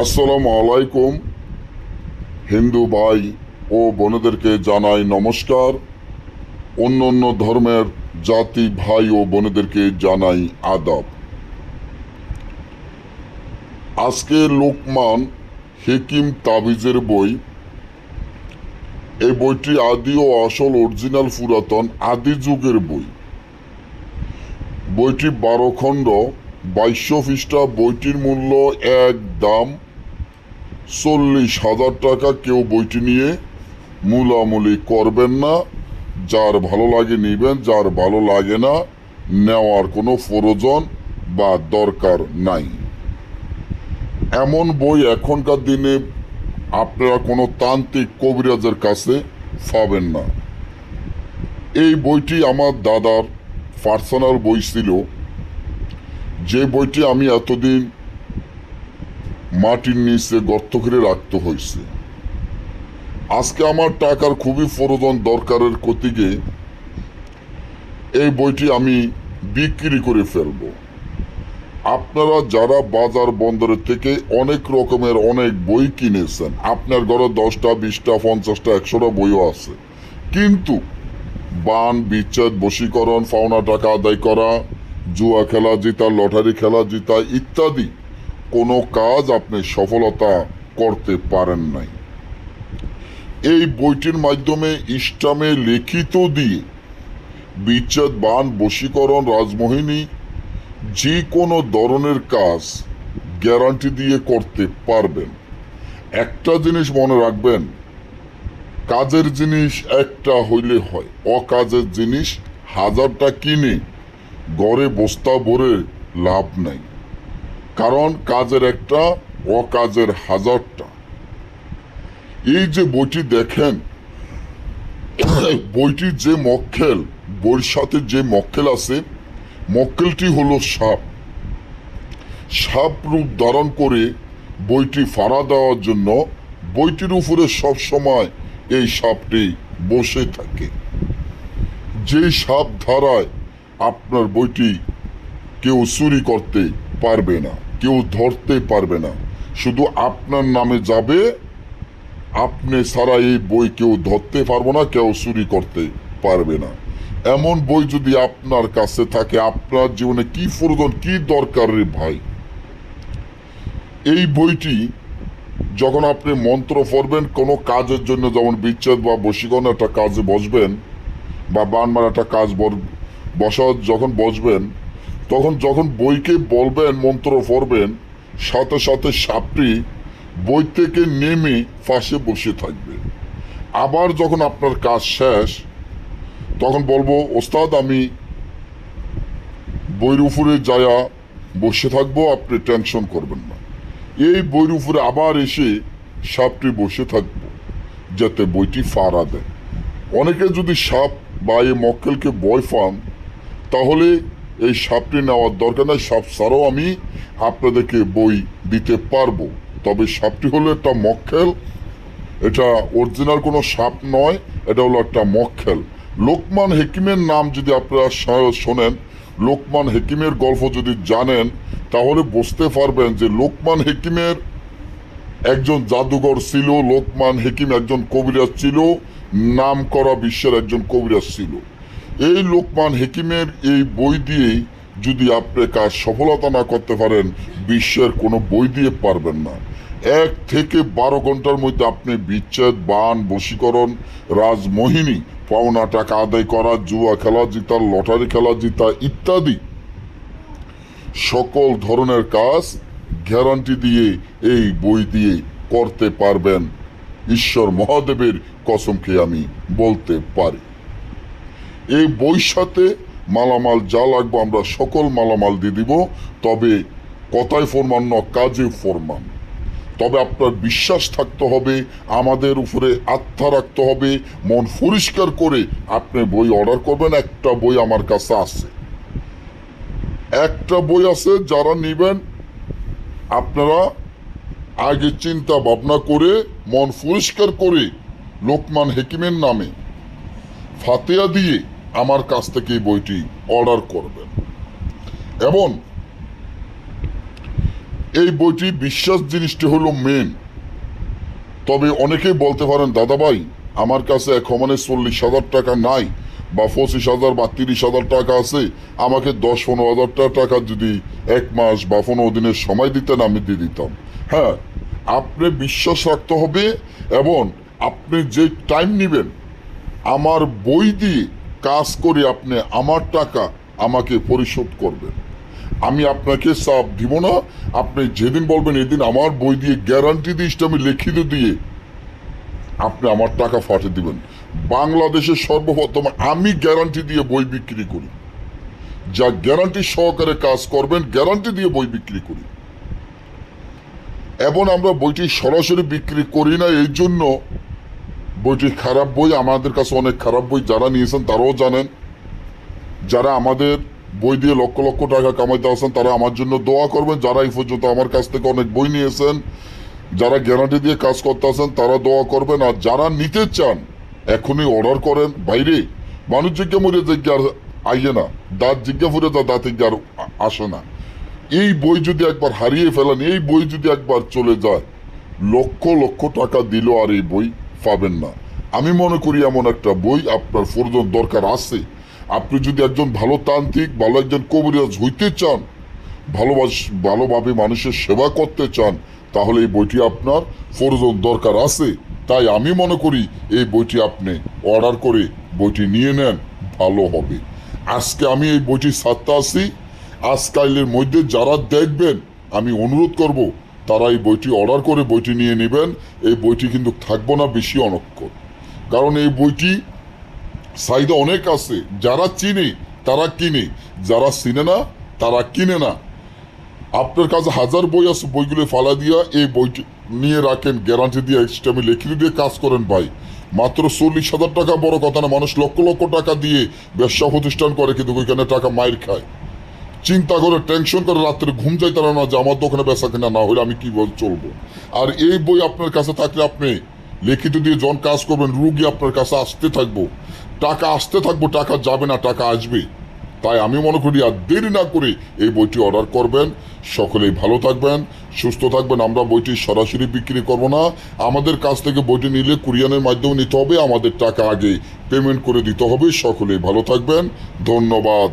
আসসালামু আলাইকুম। হিন্দু ভাই ও বোনেদেরকে জানাই নমস্কার। অন্য অন্য ধর্মের জাতি ভাই ও বোনেদেরকে জানাই আদাব। আজকে লোকমান হেকিম তাবিজের বই, এই বইটি আদি ও আসল অরিজিনাল পুরাতন আদি যুগের বই। বইটি 12 খণ্ড, 2200 পৃষ্ঠা। বইটির মূল্য একদম 40,000 টাকা। কেউ বইটি নিয়ে মূলামূলি করবেন না। যার ভালো লাগে নিবেন, যার ভালো লাগে না নেওয়ার কোনো প্রয়োজন বা দরকার নাই। এমন বই এখনকার দিনে আপনারা কোনো তান্ত্রিক কবিরাজের কাছে পাবেন না। এই বইটি আমার দাদার পার্সোনাল বই ছিল, যে বইটি আমি এতদিন মাটির নিচে গর্ত করে রাখতে হয়েছে। আজকে আমার টাকার খুবই প্রয়োজন, দরকারের কতিকে এই বইটি আমি বিক্রি করে ফেলব। আপনারা যারা বাজার বন্দরের থেকে অনেক রকমের অনেক বই কিনেছেন, আপনার ঘরে 10টা 20টা 50টা 100টা বইও আছে, কিন্তু বান বিচ্ছেদ, বশীকরণ, পাওনা টাকা আদায় করা, জুয়া খেলা জিতা, লটারি খেলা জিতা ইত্যাদি কোনো কাজ আপনি সফলতা করতে পারেন নাই। এই বইটির মাধ্যমে ইসলামে লিখিত দিয়ে বিচ্ছেদ, বান, বশীকরণ, রাজমোহিনী যে কোনো ধরনের কাজ গ্যারান্টি দিয়ে করতে পারবেন। একটা জিনিস মনে রাখবেন, কাজের জিনিস একটা হইলে হয়, অকাজের জিনিস হাজারটা কিনে ঘরে বস্তা ভরে লাভ নাই। কারণ কাজের একটা, অকাজের হাজারটা। এই যে বইটি দেখেন, বইটির যে মক্কেল, বইয়ের সাথে যে মক্কেল আছে, মক্কেলটি হলো সাপ। সাপ রূপ ধারণ করে বইটি ফাড়া দেওয়ার জন্য বইটির উপরে সব সময় এই সাপটি বসে থাকে। যে সাপ ধারায় আপনার বইটি কেউ চুরি করতে পারবে না, কেউ ধরতে পারবে না, শুধু আপনার নামে যাবে। আপনি ছাড়া এই বই কেউ ধরতে পারবো না, কেউ চুরি করতে পারবে না। এমন বই যদি আপনার কাছে থাকে, আপনার জীবনে কি প্রয়োজন, কি দরকার রে ভাই। এই বইটি যখন আপনি মন্ত্র পড়বেন কোনো কাজের জন্য, যেমন বিচ্ছেদ বা বশীকরণ একটা কাজে বসবেন, বা বান মারা একটা কাজ যখন বসবেন, তখন যখন বইকে বলবেন, মন্ত্র পড়বেন, সাথে সাথে সাপটি বই থেকে নেমে পাশে বসে থাকবে। আবার যখন আপনার কাজ শেষ, তখন বলবো, ওস্তাদ আমি বইয়ের উপরে যায়া বসে থাকবো, আপনি টেনশন করবেন না। এই বইয়ের উপরে আবার এসে সাপটি বসে থাকবো, যাতে বইটি ফাড়া দেয়। অনেকে যদি সাপ বা এই মক্কেলকে ভয় পান, তাহলে এই সাপটি নেওয়ার দরকার নাই। সাপ ছাড়াও আমি আপনাদেরকে বই দিতে পারবো। তবে সাপটি হলো একটা মক্কেল, এটা অরিজিনাল কোনো সাপ নয়, এটা হলো একটা মক্কেল। লোকমান হেকিমের নাম যদি আপনারা শোনেন, লোকমান হেকিমের গল্প যদি জানেন, তাহলে বুঝতে পারবেন যে লোকমান হেকিমের একজন জাদুঘর ছিল, লোকমান হেকিম একজন কবিরাজ ছিল, নাম করা বিশ্বের একজন কবিরাজ ছিল। এই লোকমান হেকিমের এই বই দিয়েই যদি আপনি কাজ সফলতা না করতে পারেন, বিশ্বের কোনো বই দিয়ে পারবেন না। 1 থেকে 12 ঘন্টার মধ্যে আপনি বিচ্ছেদ, বান, বশীকরণ, রাজমোহিনী, পাওনা টাকা আদায় করা, জুয়া খেলা জিতা, লটারি খেলা জিতা ইত্যাদি সকল ধরনের কাজ গ্যারান্টি দিয়ে এই বই দিয়ে করতে পারবেন। ঈশ্বর মহাদেবের কসম খেয়ে আমি বলতে পারি। এই বইয়ের সাথে মালামাল যা লাগবে আমরা সকল মালামাল দিয়ে দিব। তবে কথায় ফরমান না, কাজে ফরমান। তবে আপনার বিশ্বাস থাকতে হবে, আমাদের উপরে আস্থা রাখতে হবে, মন পরিষ্কার করে আপনি বই অর্ডার করবেন। একটা বই আমার কাছে আছে, একটা বই আছে। যারা নেবেন আপনারা আগে চিন্তা ভাবনা করে, মন পরিষ্কার করে, লোকমান হেকিমের নামে ফাতেহা দিয়ে আমার কাছ থেকে এই বইটি অর্ডার করবেন। এবং এই বইটি বিশ্বাস জিনিসটি হলো মেন। তবে অনেকেই বলতে পারেন দাদা ভাই আমার কাছে এখন 40,000 টাকা নাই বা 25,000 বা 30,000 টাকা আছে, আমাকে 10-15,000 টাকা যদি 1 মাস বা 15 দিনের সময় দিতেন আমি দিয়ে দিতাম। হ্যাঁ, আপনি বিশ্বাস রাখতে হবে এবং আপনি যে টাইম নেবেন আমার বই দিয়ে কাজ করে আপনি আমার টাকা আমাকে পরিশোধ করবেন। আমি আপনাকে চাপ দিব না, আপনি যেদিন বলবেন এদিন আমার বই দিয়ে গ্যারান্টি দিয়ে আমি লিখিত দিয়ে আপনি আমার টাকা ফাটিয়ে দিবেন। বাংলাদেশের সর্বপ্রথম আমি গ্যারান্টি দিয়ে বই বিক্রি করি, যা গ্যারান্টি সহকারে কাজ করবেন গ্যারান্টি দিয়ে বই বিক্রি করি। এবং আমরা বইটি সরাসরি বিক্রি করি না, এই জন্য বইটি খারাপ বই, আমাদের কাছে অনেক খারাপ বই যারা নিয়েছেন তারাও জানেন। যারা আমাদের বই দিয়ে লক্ষ লক্ষ টাকা কামাইতে আসেন তারা আমার জন্য দোয়া করবেন। যারা এই পর্যন্ত আমার কাছ থেকে অনেক বই নিয়েছেন, যারা গ্যারান্টি দিয়ে কাজ করতে আসেন তারা দোয়া করবেন। আর যারা নিতে চান এখনই অর্ডার করেন। বাইরে মানুষ জিজ্ঞা মরে জিজ্ঞা আইয়ে না, দাঁত জিজ্ঞা ফুরে যা দাঁত আর আসে না। এই বই যদি একবার হারিয়ে ফেলেন, এই বই যদি একবার চলে যায়, লক্ষ লক্ষ টাকা দিল আর এই বই পাবেন না। আমি মনে করি এমন একটা বই আপনার প্রয়োজন দরকার আছে। আপনি যদি একজন ভালো তান্ত্রিক, ভালো একজন কবিরাজ হইতে চান, ভালোভাবে মানুষের সেবা করতে চান, তাহলে এই বইটি আপনার প্রয়োজন দরকার আছে। তাই আমি মনে করি এই বইটি আপনি অর্ডার করে বইটি নিয়ে নেন, ভালো হবে। আজকে আমি এই বইটি ছাড়তে আসি। আজকালের মধ্যে যারা দেখবেন আমি অনুরোধ করব তারা এই বইটি অর্ডার করে বইটি নিয়ে নেবেন। এই বইটি কিন্তু থাকবো না বেশি অনক্ষণ, কারণ এই বইটি চাহিদা অনেক আছে। যারা চিনে তারা কিনে, যারা চিনে না তারা কিনে না। আপনার কাছে 1000 বই আছে, বইগুলো ফালা দিয়া এই বইটি নিয়ে রাখেন, গ্যারান্টি দিয়ে এক্সট্রা লিখিত দিয়ে কাজ করেন ভাই। মাত্র 40,000 টাকা বড় কথা না, মানুষ লক্ষ লক্ষ টাকা দিয়ে ব্যবসা প্রতিষ্ঠান করে কিন্তু ওইখানে টাকা মাইর খায়। চিন্তা করে টেনশন করে রাত্রে ঘুম যাইতে না যে আমার দোকানে বেচা কিনা না হলে আমি কি চলবো। আর এই বই আপনার কাছে থাকলে আপনি লিখিত দিয়ে যখন কাজ করবেন রুগী আপনার কাছে আসতে থাকবো, টাকা আসতে থাকবো, টাকা যাবে না, টাকা আসবে। তাই আমি মনে করি আর দেরি না করে এই বইটি অর্ডার করবেন। সকলেই ভালো থাকবেন, সুস্থ থাকবেন। আমরা বইটি সরাসরি বিক্রি করব না, আমাদের কাছ থেকে বইটি নিলে কুরিয়ানের মাধ্যমে নিতে হবে, আমাদের টাকা আগে পেমেন্ট করে দিতে হবে। সকলেই ভালো থাকবেন, ধন্যবাদ।